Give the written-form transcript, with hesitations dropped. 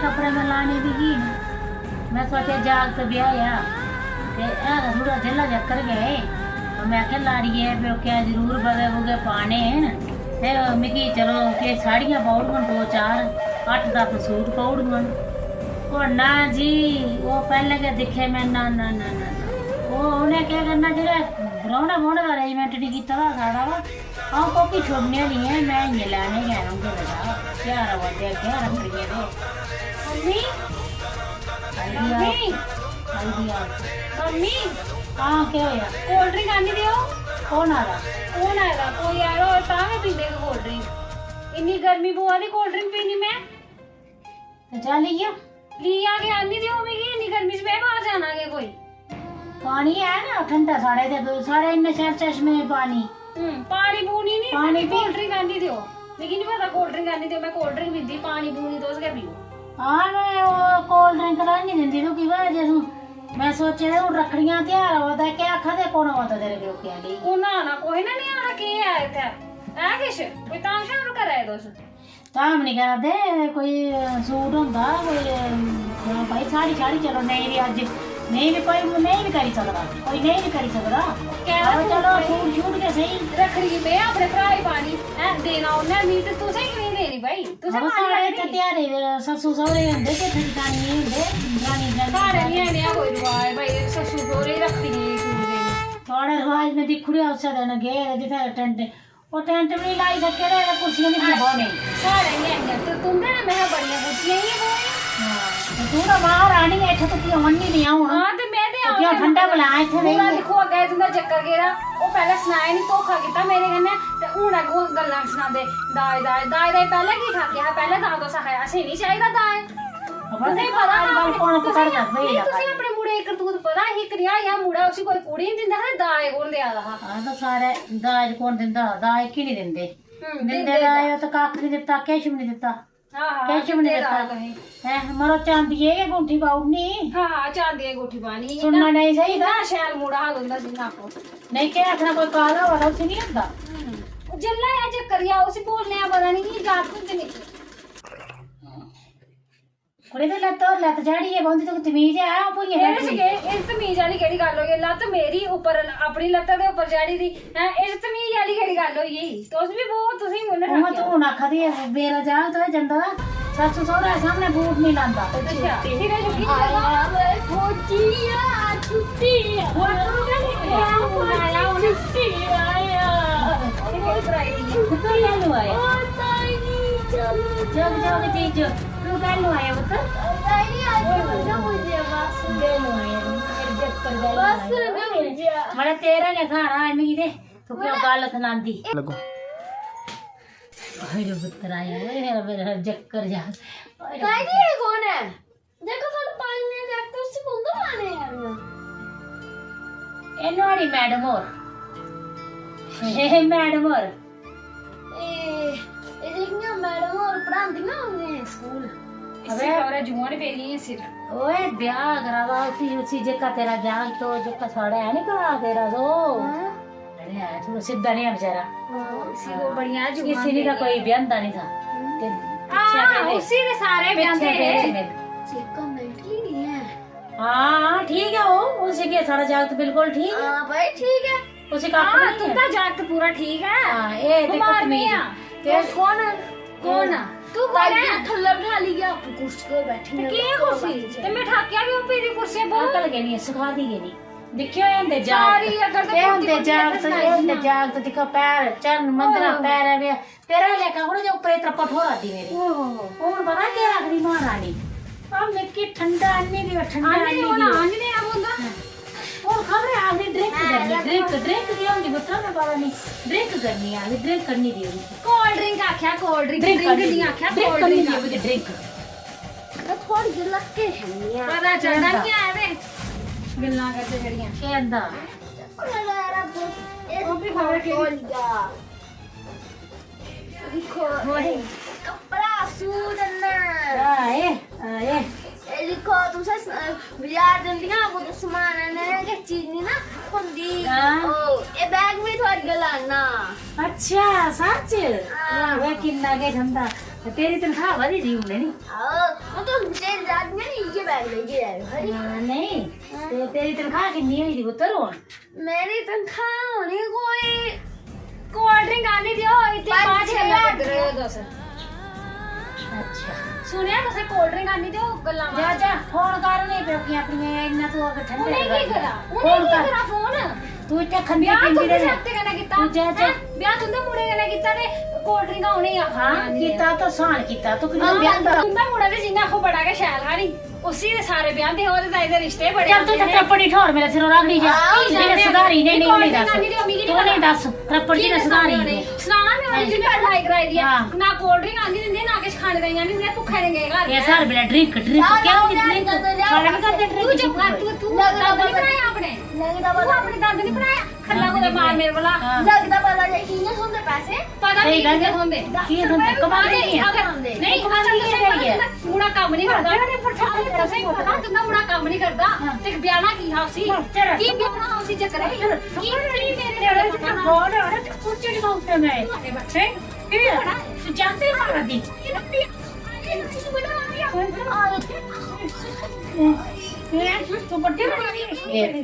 कपड़े में लाने भी की मैं सोचा जाग तो ब्याह थोड़ा ढिला चक्कर गए तो मैं क्या लाड़िए पे क्या जरूर बगे बुगे पाने हैं फिर मिगी चलो के साड़ियाँ पाउड़गन 2-4 8-10 सूट पाउड़गन वो ना जी वो पहले के दिखे मैं ना ना ना ना वो उन्हें क्या करना जो रौना बोने का अरेंजमेंट नहीं किया था साड़ा वा हाँ कॉपी छोड़ने नहीं है मैं ये लाने गया हूँ लगा क्या रवा दे क्या रख रही है मम्मी मम्मी हाँ क्या होया कोल्ड ड्रिंक आनी दियो कौन आ रहा कोई आ रहा और तावे पीने का कोल्ड ड्रिंक इतनी गर्मी बुआ दी कोल्ड ड्रिंक पीनी मैं तो जा लिया के आनी दियो मिगी इतनी गर्मी से मैं बाहर जाना के कोई पानी है ना ठंडा सारे इन्ने शहर चश्मे में पानी पूनी नहीं पानी कोल्ड ड्रिंक आनी दियो मिगी नहीं पता कोल्ड ड्रिंक आनी दियो मैं कोल्ड ड्रिंक पीती पानी पूनी तो उसके पियो हाँ मैं वो कोल्ड ड्रिंक नहीं दिंदी तू की वजह से मैं सोचे हूं रखड़ियां त्यार होता है क्या आखा दे कौन होता तेरे को क्या गई को ना कोई ना नहीं आना के आए थे है किश कोई ताम शाम कर रहे दोस्त ताम नहीं करा दे कोई सूट होंदा कोई भाई साड़ी चलो नहीं भी आज नहीं भी कोई नहीं भी करी सकदा कोई नहीं भी करी सकदा चलो सूट छूट के सही रखड़ी पे अपने भरा ही पानी है देना उन्हें मीट तू सही नहीं देनी भाई तू से मारी ते त्यारे ससु सौरे होंदे ते ठिकाने होंदे रानी सारे नहीं है कोई रिवाज भाई ससु सौरे रखड़ी सूट देनी थोड़ा रिवाज में दिखुड़े औसा देना गे जिथे टेंट वो टेंट भी लाई सके रे कुर्सियां नहीं बोने सारे नहीं है तो तुम ना मैं बढ़िया कुर्सियां ही बोए हां तू ना बाहर आनी है तो क्यों हन्नी नहीं आऊं हां ते मैं ते क्यों ठंडा बुलाए थे नहीं देखो गए तुंदा चक्कर गेरा वो पहले सुनाए नहीं धोखा कीता मेरे कन्ने ते हुन अगो गल्लां सुनांदे दाए पहले की खा के पहले दां तो सहाया से नहीं चाहिदा दाए नहीं पता गल कौन पकड़ सकदे है तुसी अपने मुड़े एक करतूत पता ही करिया या मुड़ा उसी कोई कुड़ी नहीं दिंदा है दाए कौन दिया दा हां तो सारे दाज कौन दिंदा दाए की नहीं दिंदे दिंदे दाए तो काख नहीं दित्ता किश भी नहीं दित्ता हां किश भी नहीं दित्ता है मरो चांदी है अंगूठी पाउनी हां चांदी है अंगूठी पानी सुनना नहीं सही ना शैल मुड़ा हा दिंदा जिना को नहीं के आखना कोई काला वाला उसे नहीं हुंदा जल्ला है जे करिया उसे बोलने पता नहीं जात कुछ नहीं कुड़ी ते लत झाड़ी है बंदी तो तमीज है पुइया बैठी है इस तमीज वाली केड़ी गल होई लत मेरी ऊपर अपनी लत्ता दे ऊपर झाड़ी दी है इस तमीज वाली केड़ी गल होई तुस भी बहुत तुसी मुन्ने तू ना आखदी बेरा जा तो जंदा ससु सौरा सामने बूट नहीं लांदा अच्छा ठीक है छुट्टी फौजिया छुट्टी आया छुट्टी आया कोई कराई छुट्टी लो आया जग चीज तू कल आया बता नहीं आज मुझे बस दे लो आया मेरे जग कर दे बस मेरा तेरा ने खाना है मेरी दे तू क्यों गाल सुनांदी लगो अरे पुत्र आया मेरा जग कर जा भाई ये कौन है देखो थोड़ा पानी में जाके तो उससे बंद माने यार एनवाड़ी मैडम और ए मैडम और ए देखना मैडम और पढ़ांदी ना उन्हें स्कूल अबे और जुआन पेरी है सिर ओए ब्याह करावा उसी जगह तेरा जाग तो जगह साड़ा है नहीं करा तेरा तो अरे यार तू सीधा नहीं है बेचारा इसी को बढ़िया जुआन किसी का कोई ब्याहदा नहीं था हां उसी के सारे ब्याहते हैं चेक मेंटली नहीं है हां ठीक है वो उसी के सारा जाग तो बिल्कुल ठीक है हां भाई ठीक है उसी का तू का जाग तो पूरा ठीक है हां ए देखो तमीज ते कौन तू बोले थल्ला बिठा लिया कुर्सी पे बैठी है के कुर्सी ते मैं ठाकिया भी ऊपर दी कुर्सी बहुत लगे नहीं सिखा दी गई देखियो एंदे जाग ए एंदे जाग तो दिखा पैर चन मंदरा पैर है तेरा लेका कोने जो ऊपर इतना पठोरा दी मेरे और बना के आखरी महारानी अब मैं की ठंडा अन्नी भी ठंडा अन्नी नहीं अब होगा और खबर है आपने ड्रिंक की होंगी बता मैं पता नहीं ड्रिंक करनी है ड्रिंक करनी दी कोल्ड ड्रिंक आख्या कोल्ड ड्रिंक नहीं आख्या कोल्ड ड्रिंक मुझे ड्रिंक तो थोड़ी गिला के है पता चलदा नहीं है वे गिल्ला करते जड़ियां केंदा वो भी खबर के देखो होए कपड़ा सूट अंदर आए लिखो तुसे बाजार जंदियां वो तो सामान ने के चीज नहीं ना हुंदी ओ ए बैग में थोड़ी गलाना अच्छा सच वे किन्ना के ठंडा ਤੇ ਤੇਰੀ ਤਨਖਾਹ ਵਧੀ ਦੀ ਹੁੰਦੇ ਨਹੀਂ ਉਹ ਤਾਂ ਤੇਰੇ ਦਾਦ ਨੇ ਇਹ ਬੈਗ ਲੈ ਕੇ ਆਏ ਹਰੀ ਨਹੀਂ ਤੇ ਤੇਰੀ ਤਨਖਾਹ ਕਿੰਨੀ ਹੋਈ ਦੀ ਪੁੱਤਰ ਹੁਣ ਮੇਰੀ ਤਨਖਾਹ ਹੋਣੀ ਕੋਈ ਕੋਲਡ ਡਰਿੰਕ ਆਣੀ ਦਿਓ ਇੱਥੇ 5000 ਦੇ ਦੱਸ ਅੱਛਾ ਸੁਣਿਆ ਤੁਸੀਂ ਕੋਲਡ ਡਰਿੰਕ ਆਣੀ ਦਿਓ ਗੱਲਾਂ ਜਾ ਜਾ ਫੋਨ ਕਰ ਨਹੀਂ ਪਿਓ ਆਪਣੀਆਂ ਇੰਨਾ ਤੂੰ ਅਗਰ ਠੰਡੇ ਉਹਨੇ ਕੀ ਕਰਾ ਫੋਨ ਉਹਨੇ ਕਰ। ਕੀ ਕਰਾ ਫੋਨ ਤੂੰ ਇੱਥੇ ਖੰਡੀ ਵਿਆਹ ਪਿੰਡੀ ਤੂੰ ਦੇ ਕਿਸ ਹੱਥੇ ਕਨਾ ਕੀਤਾ ਤੂੰ ਜਾ ਜਾ ਵਿਆਹ ਤੂੰ ਤਾਂ ਮੁੰਡੇ ਕਨਾ ਕੀਤਾ ਤੇ ਕੋਲਡ ਡਰਿੰਕ ਆਉਣੀ ਆ ਹਾਂ ਕੀਤਾ ਤਾਂ ਸਾਨ ਕੀਤਾ ਤੂੰ ਕਿਉਂ ਵਿਆਹ ਦਾ ਤੂੰ ਤਾਂ ਮੁੰਡਾ ਤੇ ਜਿੰਨਾ ਉਹ ਬੜਾ ਕੇ ਸ਼ੈਲ ਹਾਰੀ ਉਸੇ ਦੇ ਸਾਰੇ ਵਿਆਹ ਦੇ ਉਹਦੇ ਤਾਂ ਇਹਦੇ ਰਿਸ਼ਤੇ ਬੜੇ ਚੱਲ ਤੂੰ ਤਾਂ ਟੱਪੜੀ ਠੋਰ ਮੇਰੇ ਸਿਰੋਂ ਰੱਖ ਲਈ ਜਾ ਇਹਨੇ ਸੁਧਾਰੀ ਨੇ ਨਹੀਂ ਦੱਸ ਤੂੰ ਤੂੰ ਨਹੀਂ ਦੱਸ ਟੱਪੜੀ ਨੇ ਸੁਧਾਰੀ ਨੇ ਸੁਣਾਣਾ ਮੈਂ ਉਹਦੀ ਜਿੰਨੀ ਪੜ੍ਹਾਈ ਕਰਾਈ ਦੀ ਆ ਹਾਂ। ਨਾ ਕੋਲਡ ਡਰਿੰਕ ਆਂਦੀ ਦਿੰਦੇ ਨਾ ਕੁਛ ਖਾਣ ਗਈਆਂ ਨਹੀਂ ਦਿੰਦੇ ਭੁੱਖੇ ਨੇ ਗਏ ਘਰ ਇਹ ਸਾਰ ਬਲਾ ਡਰਿੰਕ ਕਿਉਂ ਡਰਿੰਕ ਸਾਡਾ ਵੀ ਕਰਦੇ ਤੂੰ ਡਰਿੰਕ ਚੁੱਪ ਕਰ ਤੂੰ ਦੰਦ ਨਹੀਂ ਬਣਾਇਆ ਆਪਣੇ ਤੂੰ ਆਪਣੇ ਦੰਦ ਨਹੀਂ ਬਣਾਇਆ ਖੱਲਾ ਕੋਲੇ ਮਾਰ ਮੇਰੇ ਵਾਲਾ ਲੱਗਦਾ ਪਤਾ ਜੇ ਕੀ ਨਾ ਹੁੰਦੇ ਪੈਸੇ ਪਤਾ ਨਹੀਂ ਗੱਲ ਕਿੱਥੇ ਹੁੰਦੇ ਕੀ ਹੁੰਦੇ ਕਮਾ ਨਹੀਂ ਆ ਨਹੀਂ ਮੁੰਡਾ ਕੰਮ ਨਹੀਂ ਕਰਦਾ ਤੁਸੀਂ ਪਤਾ ਤੁੰਦਾ ਮੁੰਡਾ ਕੰਮ ਨਹੀਂ ਕਰਦਾ ਤੇ ਬਿਆਨਾ ਕੀ ਹਾਸੀ ਕੀ ਬਿਆਨਾ ਹਾਸੀ ਚੱਕਰ ਹੈ ਕੀ ਮੇਰੇ ਹੋਰ ਕੁਝ ਨਹੀਂ ਮਾਉਂਦੇ ਮੈਂ ਬੱਚੇ ਇਹ ਬੜਾ ਸੁਜਾਤੇ ਮਾਰਦੀ ਤੂੰ ਵੱਡੇ ਬਣਾ